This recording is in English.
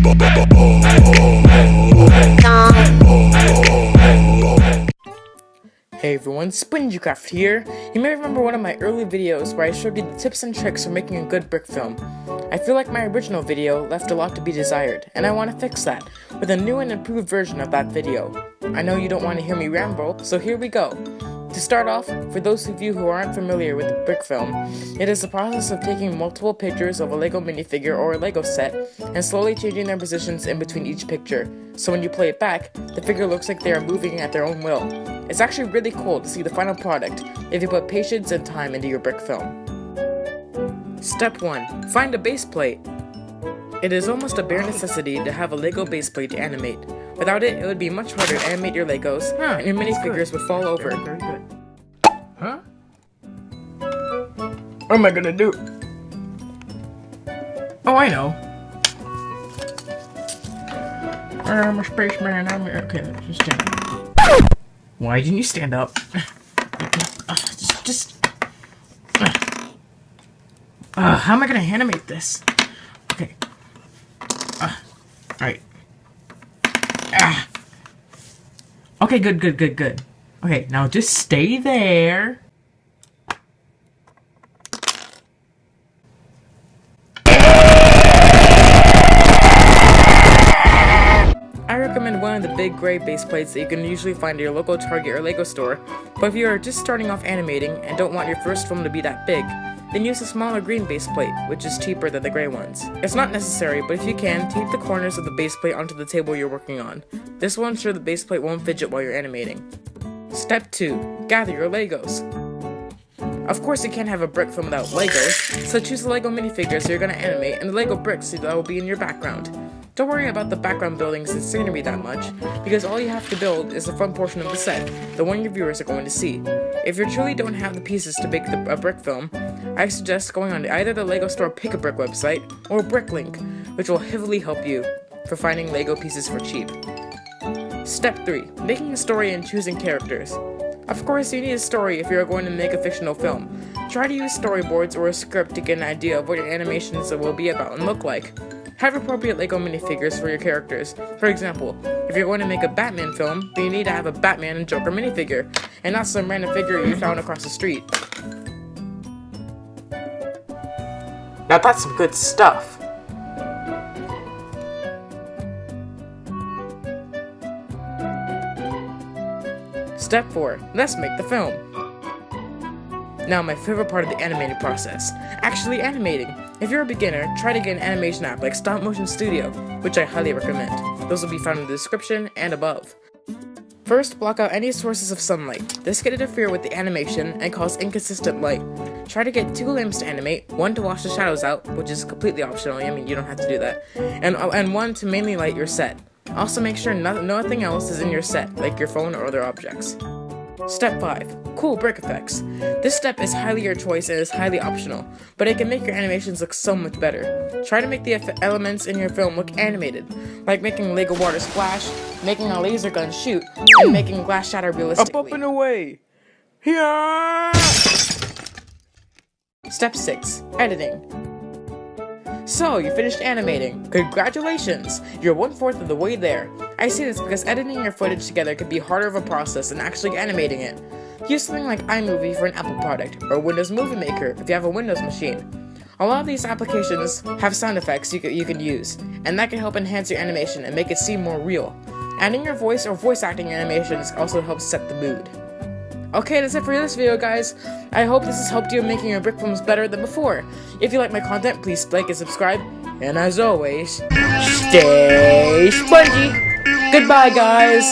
Hey everyone, Spongeycraft here. You may remember one of my early videos where I showed you the tips and tricks for making a good brick film. I feel like my original video left a lot to be desired, and I want to fix that with a new and improved version of that video. I know you don't want to hear me ramble, so here we go. To start off, for those of you who aren't familiar with the brick film, it is the process of taking multiple pictures of a Lego minifigure or a Lego set and slowly changing their positions in between each picture, so when you play it back, the figure looks like they are moving at their own will. It's actually really cool to see the final product if you put patience and time into your brick film. Step 1. Find a base plate. It is almost a bare necessity to have a Lego base plate to animate. Without it, it would be much harder to animate your Legos, and your minifigures would fall over. Very good. Huh? What am I gonna do? Oh, I know. I'm a spaceman. Okay, just stand up. Why didn't you stand up? How am I gonna animate this? Okay. Alright. Okay, good. Okay, now just stay there. I recommend one of the big gray base plates that you can usually find at your local Target or Lego store, but if you are just starting off animating and don't want your first film to be that big, then use a smaller green base plate, which is cheaper than the gray ones. It's not necessary, but if you can, tape the corners of the base plate onto the table you're working on. This will ensure the base plate won't fidget while you're animating. Step 2. Gather your Legos. Of course you can't have a brick film without Legos, so choose the Lego minifigures you're going to animate and the Lego bricks that will be in your background. Don't worry about the background buildings and scenery that much, because all you have to build is the front portion of the set, the one your viewers are going to see. If you truly don't have the pieces to make a brick film, I suggest going on to either the Lego Store Pick-a-Brick website or BrickLink, which will heavily help you for finding Lego pieces for cheap. Step 3. Making a story and choosing characters. Of course, you need a story if you're going to make a fictional film. Try to use storyboards or a script to get an idea of what your animations will be about and look like. Have appropriate Lego minifigures for your characters. For example, if you're going to make a Batman film, then you need to have a Batman and Joker minifigure, and not some random figure you found across the street. Now that's some good stuff. Step 4. Let's make the film. Now my favorite part of the animating process, actually animating. If you're a beginner, try to get an animation app like Stop Motion Studio, which I highly recommend. Those will be found in the description and above. First, block out any sources of sunlight. This can interfere with the animation and cause inconsistent light. Try to get 2 lamps to animate, one to wash the shadows out, which is completely optional, I mean you don't have to do that, and one to mainly light your set. Also make sure nothing else is in your set, like your phone or other objects. Step 5. Cool brick effects. This step is highly your choice and is highly optional, but it can make your animations look so much better. Try to make the elements in your film look animated, like making Lego water splash, making a laser gun shoot, and making glass shatter realistically. Up and away! Yeah! Step 6. Editing. So, you finished animating. Congratulations! You're 1/4 of the way there. I say this because editing your footage together can be harder of a process than actually animating it. Use something like iMovie for an Apple product, or Windows Movie Maker if you have a Windows machine. A lot of these applications have sound effects you can use, and that can help enhance your animation and make it seem more real. Adding your voice or voice acting animations also helps set the mood. Okay, that's it for this video, guys. I hope this has helped you in making your brick films better than before. If you like my content, please like and subscribe. And as always, stay spongy. Goodbye, guys.